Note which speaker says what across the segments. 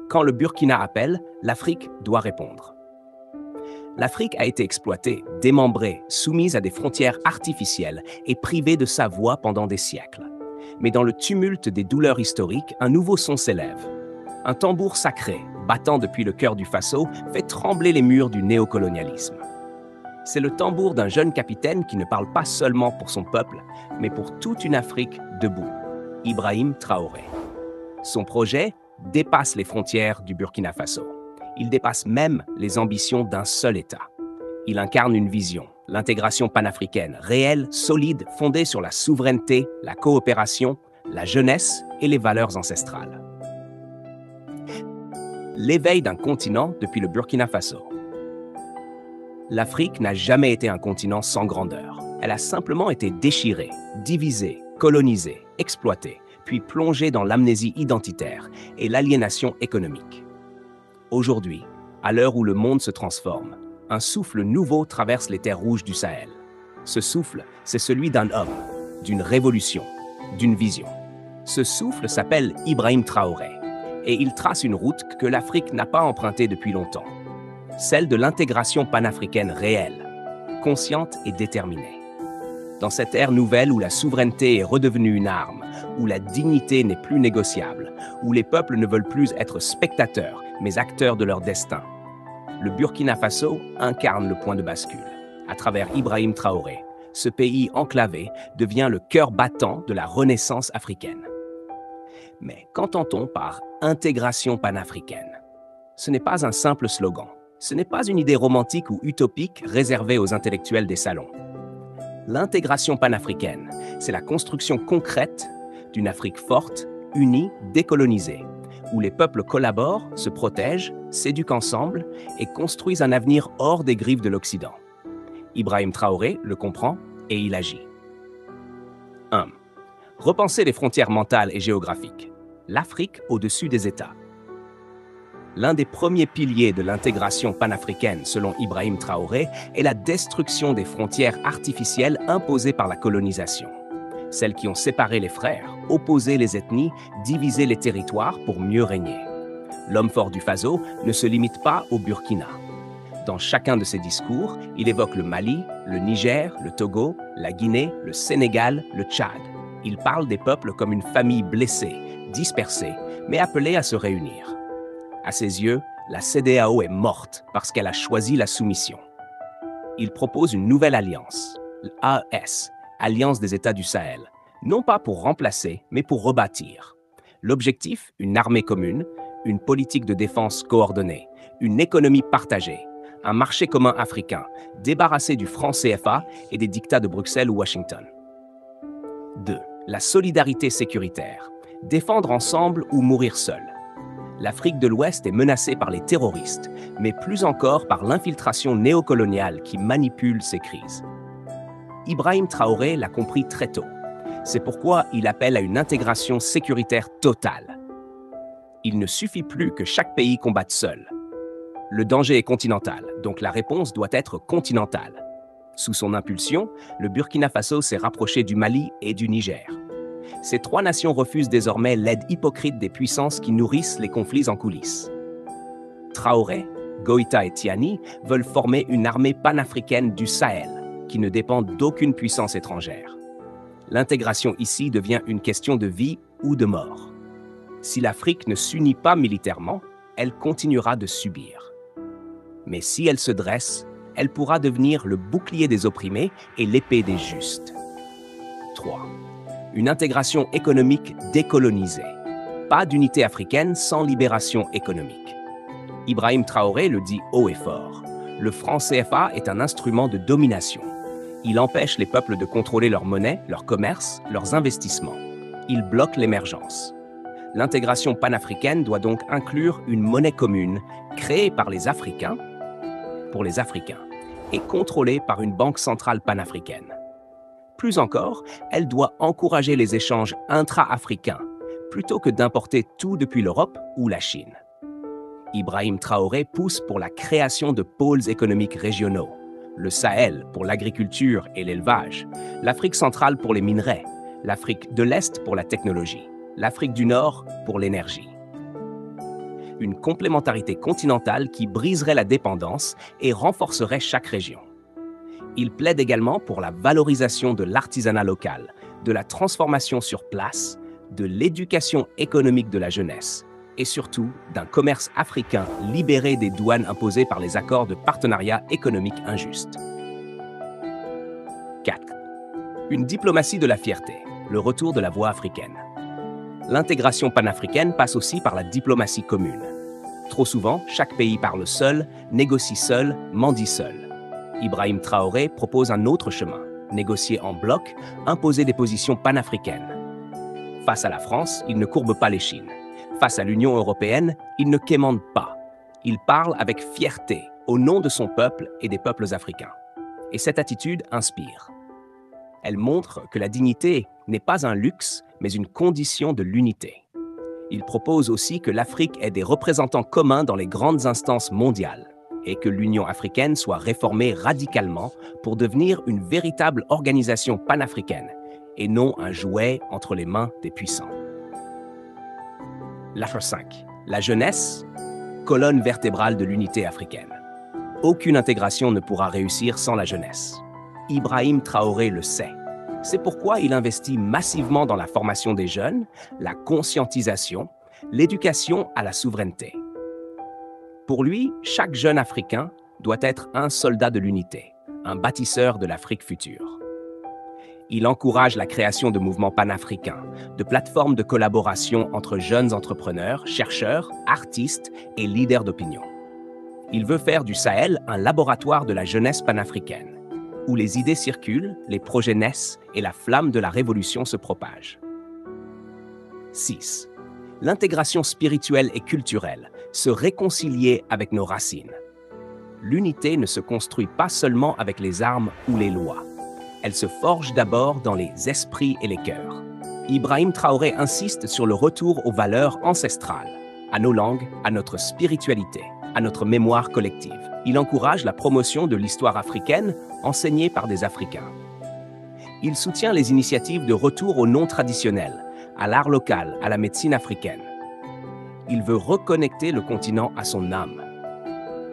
Speaker 1: Quand le Burkina appelle, l'Afrique doit répondre. L'Afrique a été exploitée, démembrée, soumise à des frontières artificielles et privée de sa voix pendant des siècles. Mais dans le tumulte des douleurs historiques, un nouveau son s'élève. Un tambour sacré, battant depuis le cœur du Faso, fait trembler les murs du néocolonialisme. C'est le tambour d'un jeune capitaine qui ne parle pas seulement pour son peuple, mais pour toute une Afrique debout, Ibrahim Traoré. Son projet dépasse les frontières du Burkina Faso. Il dépasse même les ambitions d'un seul État. Il incarne une vision, l'intégration panafricaine, réelle, solide, fondée sur la souveraineté, la coopération, la jeunesse et les valeurs ancestrales. L'éveil d'un continent depuis le Burkina Faso. L'Afrique n'a jamais été un continent sans grandeur. Elle a simplement été déchirée, divisée, colonisée, exploitée, puis plongée dans l'amnésie identitaire et l'aliénation économique. Aujourd'hui, à l'heure où le monde se transforme, un souffle nouveau traverse les terres rouges du Sahel. Ce souffle, c'est celui d'un homme, d'une révolution, d'une vision. Ce souffle s'appelle Ibrahim Traoré, et il trace une route que l'Afrique n'a pas empruntée depuis longtemps, celle de l'intégration panafricaine réelle, consciente et déterminée. Dans cette ère nouvelle où la souveraineté est redevenue une arme, où la dignité n'est plus négociable, où les peuples ne veulent plus être spectateurs, mais acteurs de leur destin, le Burkina Faso incarne le point de bascule. À travers Ibrahim Traoré, ce pays enclavé devient le cœur battant de la renaissance africaine. Mais qu'entend-on par intégration panafricaine? Ce n'est pas un simple slogan. Ce n'est pas une idée romantique ou utopique réservée aux intellectuels des salons. L'intégration panafricaine, c'est la construction concrète d'une Afrique forte, unie, décolonisée, où les peuples collaborent, se protègent, s'éduquent ensemble et construisent un avenir hors des griffes de l'Occident. Ibrahim Traoré le comprend et il agit. 1. Repenser les frontières mentales et géographiques. L'Afrique au-dessus des États. L'un des premiers piliers de l'intégration panafricaine, selon Ibrahim Traoré, est la destruction des frontières artificielles imposées par la colonisation. Celles qui ont séparé les frères, opposé les ethnies, divisé les territoires pour mieux régner. L'homme fort du Faso ne se limite pas au Burkina. Dans chacun de ses discours, il évoque le Mali, le Niger, le Togo, la Guinée, le Sénégal, le Tchad. Il parle des peuples comme une famille blessée, dispersée, mais appelée à se réunir. À ses yeux, la CEDEAO est morte parce qu'elle a choisi la soumission. Il propose une nouvelle alliance, l'AES, Alliance des États du Sahel, non pas pour remplacer, mais pour rebâtir. L'objectif, une armée commune, une politique de défense coordonnée, une économie partagée, un marché commun africain, débarrassé du franc CFA et des dictats de Bruxelles ou Washington. 2. La solidarité sécuritaire, défendre ensemble ou mourir seul. L'Afrique de l'Ouest est menacée par les terroristes, mais plus encore par l'infiltration néocoloniale qui manipule ces crises. Ibrahim Traoré l'a compris très tôt. C'est pourquoi il appelle à une intégration sécuritaire totale. Il ne suffit plus que chaque pays combatte seul. Le danger est continental, donc la réponse doit être continentale. Sous son impulsion, le Burkina Faso s'est rapproché du Mali et du Niger. Ces trois nations refusent désormais l'aide hypocrite des puissances qui nourrissent les conflits en coulisses. Traoré, Goïta et Tiani veulent former une armée panafricaine du Sahel, qui ne dépend d'aucune puissance étrangère. L'intégration ici devient une question de vie ou de mort. Si l'Afrique ne s'unit pas militairement, elle continuera de subir. Mais si elle se dresse, elle pourra devenir le bouclier des opprimés et l'épée des justes. 3. Une intégration économique décolonisée. Pas d'unité africaine sans libération économique. Ibrahim Traoré le dit haut et fort. Le franc CFA est un instrument de domination. Il empêche les peuples de contrôler leur monnaie, leur commerce, leurs investissements. Il bloque l'émergence. L'intégration panafricaine doit donc inclure une monnaie commune créée par les Africains, pour les Africains, et contrôlée par une banque centrale panafricaine. Plus encore, elle doit encourager les échanges intra-africains, plutôt que d'importer tout depuis l'Europe ou la Chine. Ibrahim Traoré pousse pour la création de pôles économiques régionaux. Le Sahel pour l'agriculture et l'élevage, l'Afrique centrale pour les minerais, l'Afrique de l'Est pour la technologie, l'Afrique du Nord pour l'énergie. une complémentarité continentale qui briserait la dépendance et renforcerait chaque région. Il plaide également pour la valorisation de l'artisanat local, de la transformation sur place, de l'éducation économique de la jeunesse et surtout d'un commerce africain libéré des douanes imposées par les accords de partenariat économique injustes. 4. Une diplomatie de la fierté, le retour de la voix africaine. L'intégration panafricaine passe aussi par la diplomatie commune. Trop souvent, chaque pays parle seul, négocie seul, mendie seul. Ibrahim Traoré propose un autre chemin, négocier en bloc, imposer des positions panafricaines. Face à la France, il ne courbe pas l'échine. Face à l'Union européenne, il ne quémande pas. Il parle avec fierté, au nom de son peuple et des peuples africains. Et cette attitude inspire. Elle montre que la dignité n'est pas un luxe, mais une condition de l'unité. Il propose aussi que l'Afrique ait des représentants communs dans les grandes instances mondiales et que l'Union africaine soit réformée radicalement pour devenir une véritable organisation panafricaine et non un jouet entre les mains des puissants. L'Afrique 5. La jeunesse, colonne vertébrale de l'unité africaine. Aucune intégration ne pourra réussir sans la jeunesse. Ibrahim Traoré le sait. C'est pourquoi il investit massivement dans la formation des jeunes, la conscientisation, l'éducation à la souveraineté. Pour lui, chaque jeune Africain doit être un soldat de l'unité, un bâtisseur de l'Afrique future. Il encourage la création de mouvements panafricains, de plateformes de collaboration entre jeunes entrepreneurs, chercheurs, artistes et leaders d'opinion. Il veut faire du Sahel un laboratoire de la jeunesse panafricaine, où les idées circulent, les projets naissent et la flamme de la révolution se propage. 6. L'intégration spirituelle et culturelle, se réconcilier avec nos racines. L'unité ne se construit pas seulement avec les armes ou les lois. Elle se forge d'abord dans les esprits et les cœurs. Ibrahim Traoré insiste sur le retour aux valeurs ancestrales, à nos langues, à notre spiritualité, à notre mémoire collective. Il encourage la promotion de l'histoire africaine enseignée par des Africains. Il soutient les initiatives de retour aux noms traditionnels, à l'art local, à la médecine africaine. Il veut reconnecter le continent à son âme.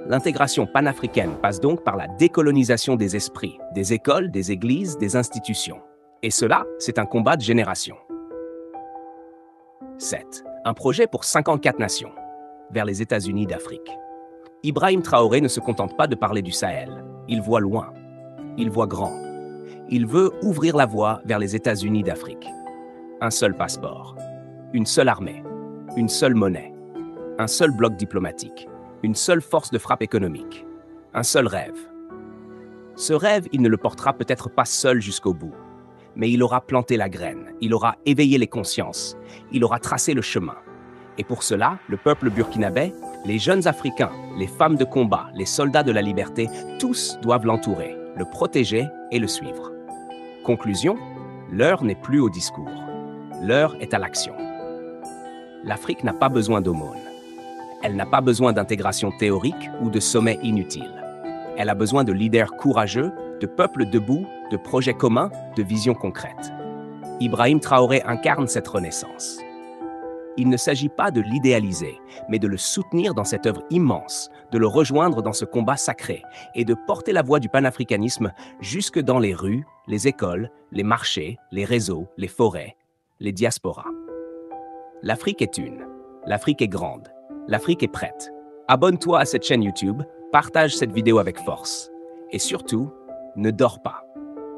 Speaker 1: L'intégration panafricaine passe donc par la décolonisation des esprits, des écoles, des églises, des institutions. Et cela, c'est un combat de génération. 7. Un projet pour 54 nations, vers les États-Unis d'Afrique. Ibrahim Traoré ne se contente pas de parler du Sahel. Il voit loin. Il voit grand. Il veut ouvrir la voie vers les États-Unis d'Afrique. Un seul passeport, une seule armée, une seule monnaie, un seul bloc diplomatique, une seule force de frappe économique, un seul rêve. Ce rêve, il ne le portera peut-être pas seul jusqu'au bout, mais il aura planté la graine, il aura éveillé les consciences, il aura tracé le chemin. Et pour cela, le peuple burkinabé, les jeunes Africains, les femmes de combat, les soldats de la liberté, tous doivent l'entourer, le protéger et le suivre. Conclusion, l'heure n'est plus au discours. L'heure est à l'action. L'Afrique n'a pas besoin d'aumône. Elle n'a pas besoin d'intégration théorique ou de sommets inutiles. Elle a besoin de leaders courageux, de peuples debout, de projets communs, de visions concrètes. Ibrahim Traoré incarne cette renaissance. Il ne s'agit pas de l'idéaliser, mais de le soutenir dans cette œuvre immense, de le rejoindre dans ce combat sacré et de porter la voix du panafricanisme jusque dans les rues, les écoles, les marchés, les réseaux, les forêts, les diasporas. L'Afrique est une, l'Afrique est grande, l'Afrique est prête. Abonne-toi à cette chaîne YouTube, partage cette vidéo avec force. Et surtout, ne dors pas,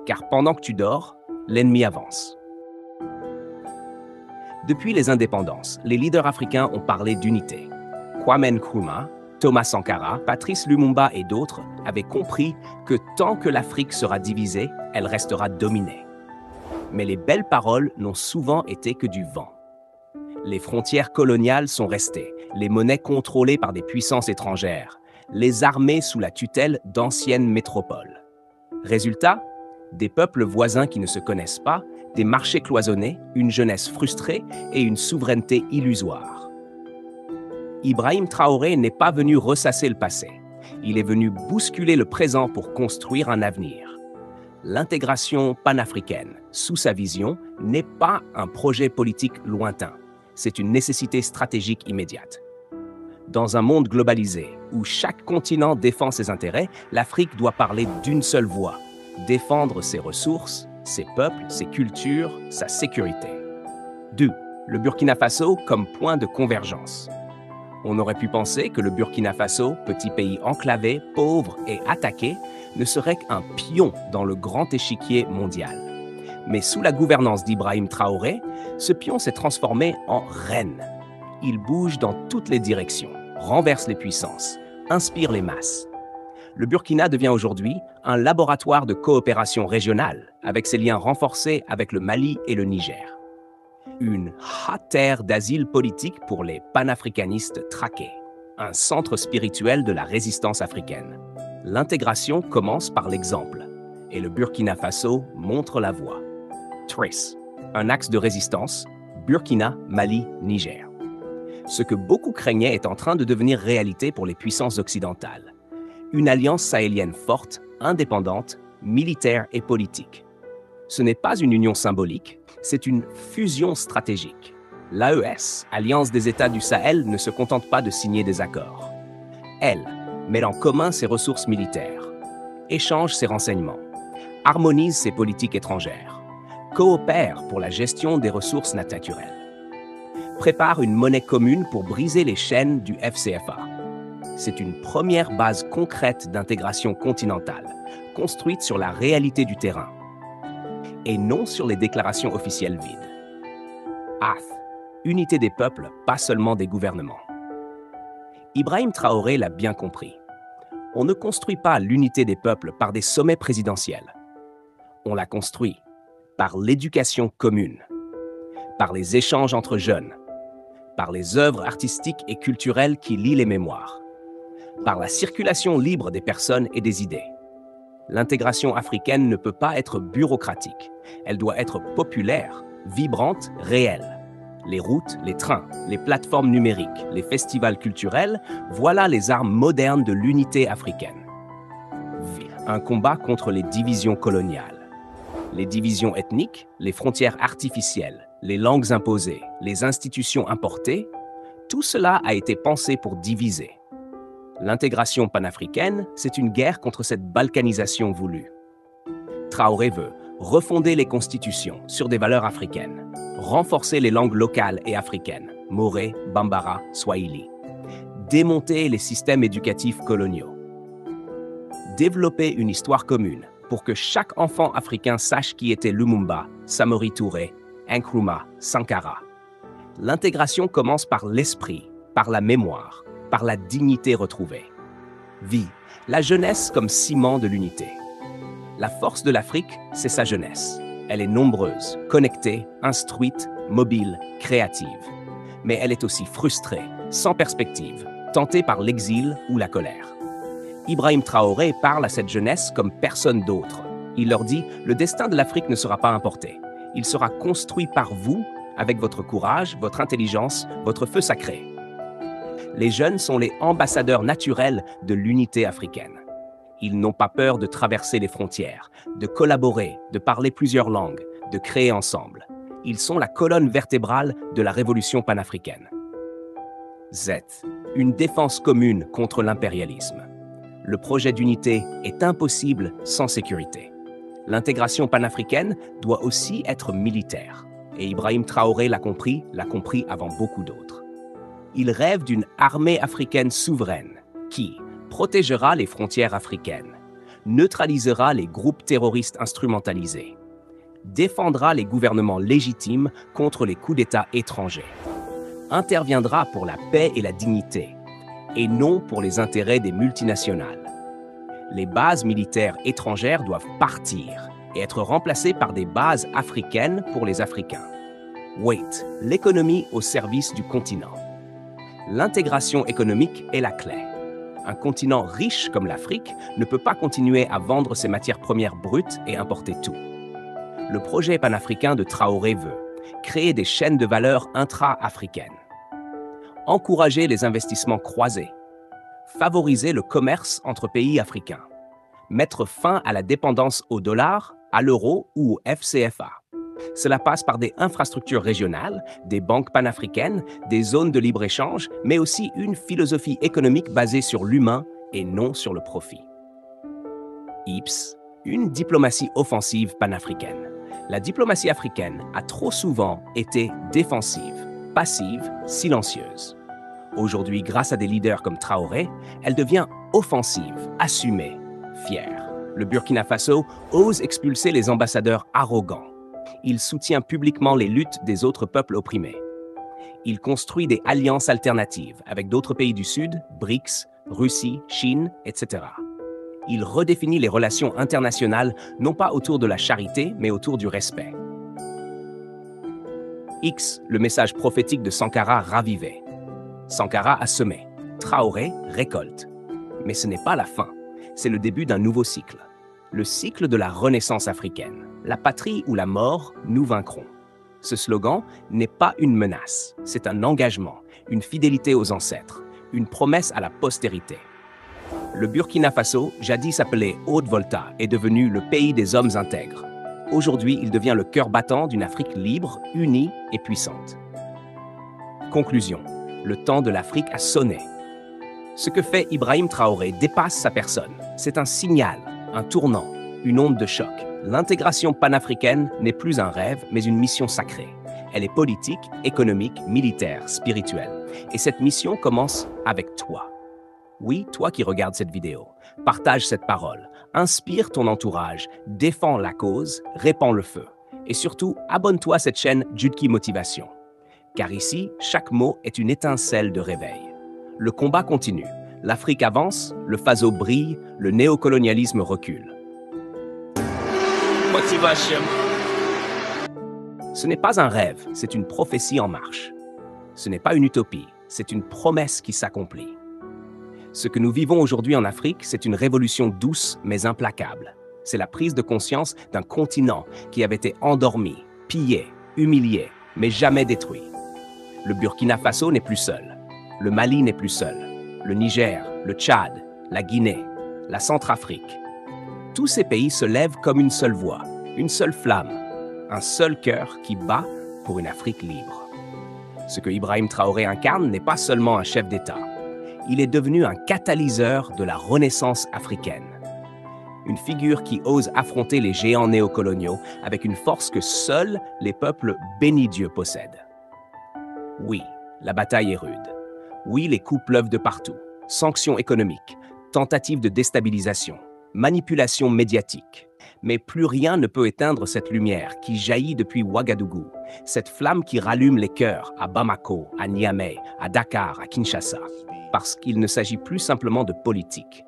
Speaker 1: car pendant que tu dors, l'ennemi avance. Depuis les indépendances, les leaders africains ont parlé d'unité. Kwame Nkrumah, Thomas Sankara, Patrice Lumumba et d'autres avaient compris que tant que l'Afrique sera divisée, elle restera dominée. Mais les belles paroles n'ont souvent été que du vent. Les frontières coloniales sont restées, les monnaies contrôlées par des puissances étrangères, les armées sous la tutelle d'anciennes métropoles. Résultat, des peuples voisins qui ne se connaissent pas, des marchés cloisonnés, une jeunesse frustrée et une souveraineté illusoire. Ibrahim Traoré n'est pas venu ressasser le passé. Il est venu bousculer le présent pour construire un avenir. L'intégration panafricaine, sous sa vision, n'est pas un projet politique lointain. C'est une nécessité stratégique immédiate. Dans un monde globalisé, où chaque continent défend ses intérêts, l'Afrique doit parler d'une seule voix, défendre ses ressources, ses peuples, ses cultures, sa sécurité. 2. Le Burkina Faso comme point de convergence. On aurait pu penser que le Burkina Faso, petit pays enclavé, pauvre et attaqué, ne serait qu'un pion dans le grand échiquier mondial. Mais sous la gouvernance d'Ibrahim Traoré, ce pion s'est transformé en reine. Il bouge dans toutes les directions, renverse les puissances, inspire les masses. Le Burkina devient aujourd'hui un laboratoire de coopération régionale, avec ses liens renforcés avec le Mali et le Niger. Une terre d'asile politique pour les panafricanistes traqués, un centre spirituel de la résistance africaine. L'intégration commence par l'exemple, et le Burkina Faso montre la voie. Trace, un axe de résistance, Burkina, Mali, Niger. Ce que beaucoup craignaient est en train de devenir réalité pour les puissances occidentales. Une alliance sahélienne forte, indépendante, militaire et politique. Ce n'est pas une union symbolique, c'est une fusion stratégique. L'AES, Alliance des États du Sahel, ne se contente pas de signer des accords. Elle met en commun ses ressources militaires, échange ses renseignements, harmonise ses politiques étrangères, coopère pour la gestion des ressources naturelles, prépare une monnaie commune pour briser les chaînes du FCFA. C'est une première base concrète d'intégration continentale, construite sur la réalité du terrain, et non sur les déclarations officielles vides. Unité des peuples, pas seulement des gouvernements. Ibrahim Traoré l'a bien compris. On ne construit pas l'unité des peuples par des sommets présidentiels. On la construit par l'éducation commune, par les échanges entre jeunes, par les œuvres artistiques et culturelles qui lient les mémoires, par la circulation libre des personnes et des idées. L'intégration africaine ne peut pas être bureaucratique. Elle doit être populaire, vibrante, réelle. Les routes, les trains, les plateformes numériques, les festivals culturels, voilà les armes modernes de l'unité africaine. Un combat contre les divisions coloniales. Les divisions ethniques, les frontières artificielles, les langues imposées, les institutions importées, tout cela a été pensé pour diviser. L'intégration panafricaine, c'est une guerre contre cette balkanisation voulue. Traoré veut refonder les constitutions sur des valeurs africaines, renforcer les langues locales et africaines, Moré, Bambara, Swahili, démonter les systèmes éducatifs coloniaux, développer une histoire commune pour que chaque enfant africain sache qui était Lumumba, Samori Touré, Nkrumah, Sankara. L'intégration commence par l'esprit, par la mémoire, par la dignité retrouvée. Vie, la jeunesse comme ciment de l'unité. La force de l'Afrique, c'est sa jeunesse. Elle est nombreuse, connectée, instruite, mobile, créative. Mais elle est aussi frustrée, sans perspective, tentée par l'exil ou la colère. Ibrahim Traoré parle à cette jeunesse comme personne d'autre. Il leur dit « Le destin de l'Afrique ne sera pas importé. Il sera construit par vous, avec votre courage, votre intelligence, votre feu sacré. » Les jeunes sont les ambassadeurs naturels de l'unité africaine. Ils n'ont pas peur de traverser les frontières, de collaborer, de parler plusieurs langues, de créer ensemble. Ils sont la colonne vertébrale de la révolution panafricaine. Z. Une défense commune contre l'impérialisme. Le projet d'unité est impossible sans sécurité. L'intégration panafricaine doit aussi être militaire. Et Ibrahim Traoré l'a compris avant beaucoup d'autres. Il rêve d'une armée africaine souveraine qui protégera les frontières africaines, neutralisera les groupes terroristes instrumentalisés, défendra les gouvernements légitimes contre les coups d'État étrangers, interviendra pour la paix et la dignité, et non pour les intérêts des multinationales. Les bases militaires étrangères doivent partir et être remplacées par des bases africaines pour les Africains. Wait, l'économie au service du continent. L'intégration économique est la clé. Un continent riche comme l'Afrique ne peut pas continuer à vendre ses matières premières brutes et importer tout. Le projet panafricain de Traoré veut créer des chaînes de valeur intra-africaines, encourager les investissements croisés, favoriser le commerce entre pays africains, mettre fin à la dépendance au dollar, à l'euro ou au FCFA, Cela passe par des infrastructures régionales, des banques panafricaines, des zones de libre-échange, mais aussi une philosophie économique basée sur l'humain et non sur le profit. IPS, une diplomatie offensive panafricaine. La diplomatie africaine a trop souvent été défensive, passive, silencieuse. Aujourd'hui, grâce à des leaders comme Traoré, elle devient offensive, assumée, fière. Le Burkina Faso ose expulser les ambassadeurs arrogants. Il soutient publiquement les luttes des autres peuples opprimés. Il construit des alliances alternatives avec d'autres pays du Sud, BRICS, Russie, Chine, etc. Il redéfinit les relations internationales non pas autour de la charité, mais autour du respect. X, le message prophétique de Sankara ravivé. Sankara a semé, Traoré récolte. Mais ce n'est pas la fin, c'est le début d'un nouveau cycle. Le cycle de la renaissance africaine. La patrie ou la mort, nous vaincrons. Ce slogan n'est pas une menace, c'est un engagement, une fidélité aux ancêtres, une promesse à la postérité. Le Burkina Faso, jadis appelé Haute-Volta, est devenu le pays des hommes intègres. Aujourd'hui, il devient le cœur battant d'une Afrique libre, unie et puissante. Conclusion. Le temps de l'Afrique a sonné. Ce que fait Ibrahim Traoré dépasse sa personne. C'est un signal, un tournant, une onde de choc. L'intégration panafricaine n'est plus un rêve, mais une mission sacrée. Elle est politique, économique, militaire, spirituelle. Et cette mission commence avec toi. Oui, toi qui regardes cette vidéo, partage cette parole, inspire ton entourage, défends la cause, répands le feu. Et surtout, abonne-toi à cette chaîne Judki Motivation. Car ici, chaque mot est une étincelle de réveil. Le combat continue, l'Afrique avance, le Faso brille, le néocolonialisme recule. Motivation. Ce n'est pas un rêve, c'est une prophétie en marche. Ce n'est pas une utopie, c'est une promesse qui s'accomplit. Ce que nous vivons aujourd'hui en Afrique, c'est une révolution douce mais implacable. C'est la prise de conscience d'un continent qui avait été endormi, pillé, humilié, mais jamais détruit. Le Burkina Faso n'est plus seul. Le Mali n'est plus seul. Le Niger, le Tchad, la Guinée, la Centrafrique. Tous ces pays se lèvent comme une seule voix, une seule flamme, un seul cœur qui bat pour une Afrique libre. Ce que Ibrahim Traoré incarne n'est pas seulement un chef d'État. Il est devenu un catalyseur de la renaissance africaine. Une figure qui ose affronter les géants néocoloniaux avec une force que seuls les peuples bénis Dieu possèdent. Oui, la bataille est rude. Oui, les coups pleuvent de partout. Sanctions économiques, tentatives de déstabilisation, manipulation médiatique. Mais plus rien ne peut éteindre cette lumière qui jaillit depuis Ouagadougou, cette flamme qui rallume les cœurs à Bamako, à Niamey, à Dakar, à Kinshasa. Parce qu'il ne s'agit plus simplement de politique.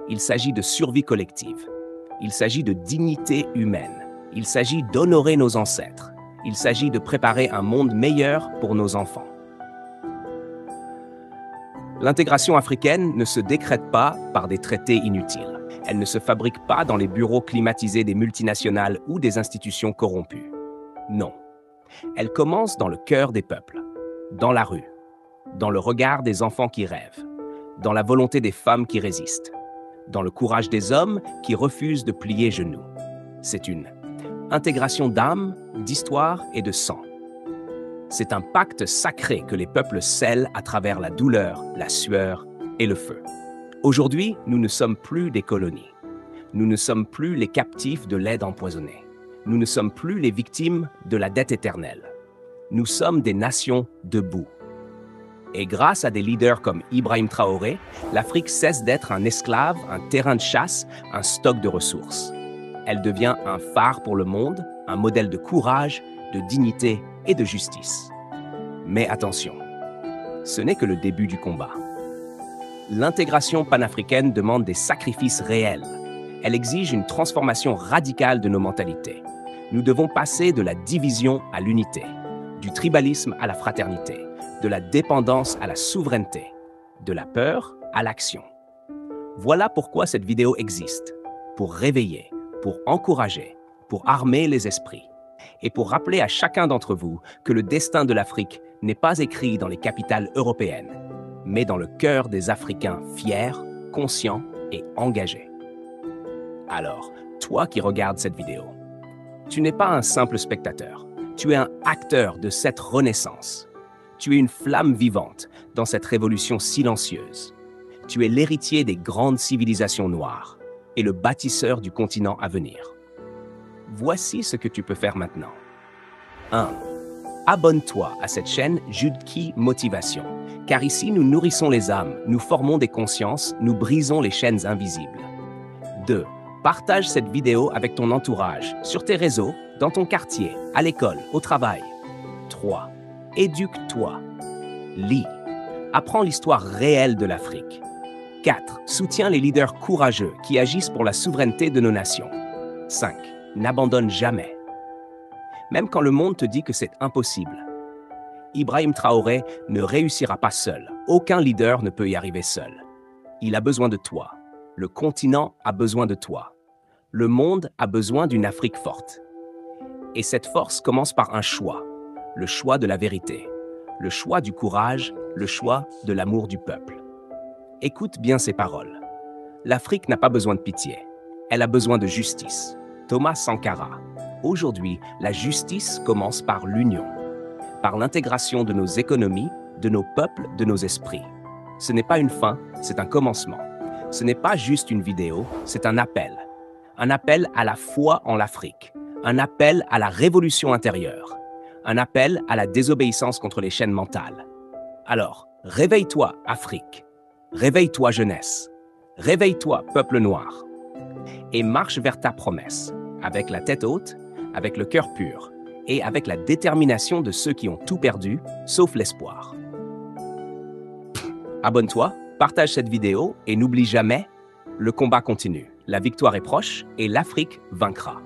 Speaker 1: Il s'agit de survie collective. Il s'agit de dignité humaine. Il s'agit d'honorer nos ancêtres. Il s'agit de préparer un monde meilleur pour nos enfants. L'intégration africaine ne se décrète pas par des traités inutiles. Elle ne se fabrique pas dans les bureaux climatisés des multinationales ou des institutions corrompues. Non. Elle commence dans le cœur des peuples, dans la rue, dans le regard des enfants qui rêvent, dans la volonté des femmes qui résistent, dans le courage des hommes qui refusent de plier genoux. C'est une intégration d'âme, d'histoire et de sang. C'est un pacte sacré que les peuples scellent à travers la douleur, la sueur et le feu. Aujourd'hui, nous ne sommes plus des colonies. Nous ne sommes plus les captifs de l'aide empoisonnée. Nous ne sommes plus les victimes de la dette éternelle. Nous sommes des nations debout. Et grâce à des leaders comme Ibrahim Traoré, l'Afrique cesse d'être un esclave, un terrain de chasse, un stock de ressources. Elle devient un phare pour le monde, un modèle de courage, de dignité et de justice. Mais attention, ce n'est que le début du combat. L'intégration panafricaine demande des sacrifices réels. Elle exige une transformation radicale de nos mentalités. Nous devons passer de la division à l'unité, du tribalisme à la fraternité, de la dépendance à la souveraineté, de la peur à l'action. Voilà pourquoi cette vidéo existe, pour réveiller, pour encourager, pour armer les esprits, et pour rappeler à chacun d'entre vous que le destin de l'Afrique n'est pas écrit dans les capitales européennes, mais dans le cœur des Africains fiers, conscients et engagés. Alors, toi qui regardes cette vidéo, tu n'es pas un simple spectateur. Tu es un acteur de cette renaissance. Tu es une flamme vivante dans cette révolution silencieuse. Tu es l'héritier des grandes civilisations noires et le bâtisseur du continent à venir. Voici ce que tu peux faire maintenant. 1. Abonne-toi à cette chaîne Jude-Ki Motivation, car ici nous nourrissons les âmes, nous formons des consciences, nous brisons les chaînes invisibles. 2. Partage cette vidéo avec ton entourage, sur tes réseaux, dans ton quartier, à l'école, au travail. 3. Éduque-toi. Lis. Apprends l'histoire réelle de l'Afrique. 4. Soutiens les leaders courageux qui agissent pour la souveraineté de nos nations. 5. N'abandonne jamais. Même quand le monde te dit que c'est impossible. Ibrahim Traoré ne réussira pas seul. Aucun leader ne peut y arriver seul. Il a besoin de toi. Le continent a besoin de toi. Le monde a besoin d'une Afrique forte. Et cette force commence par un choix. Le choix de la vérité. Le choix du courage. Le choix de l'amour du peuple. Écoute bien ces paroles. L'Afrique n'a pas besoin de pitié. Elle a besoin de justice. Thomas Sankara. Aujourd'hui, la justice commence par l'union, par l'intégration de nos économies, de nos peuples, de nos esprits. Ce n'est pas une fin, c'est un commencement. Ce n'est pas juste une vidéo, c'est un appel. Un appel à la foi en l'Afrique, un appel à la révolution intérieure, un appel à la désobéissance contre les chaînes mentales. Alors, réveille-toi, Afrique. Réveille-toi, jeunesse. Réveille-toi, peuple noir. Et marche vers ta promesse, avec la tête haute, avec le cœur pur et avec la détermination de ceux qui ont tout perdu, sauf l'espoir. Abonne-toi, partage cette vidéo et n'oublie jamais, le combat continue, la victoire est proche et l'Afrique vaincra.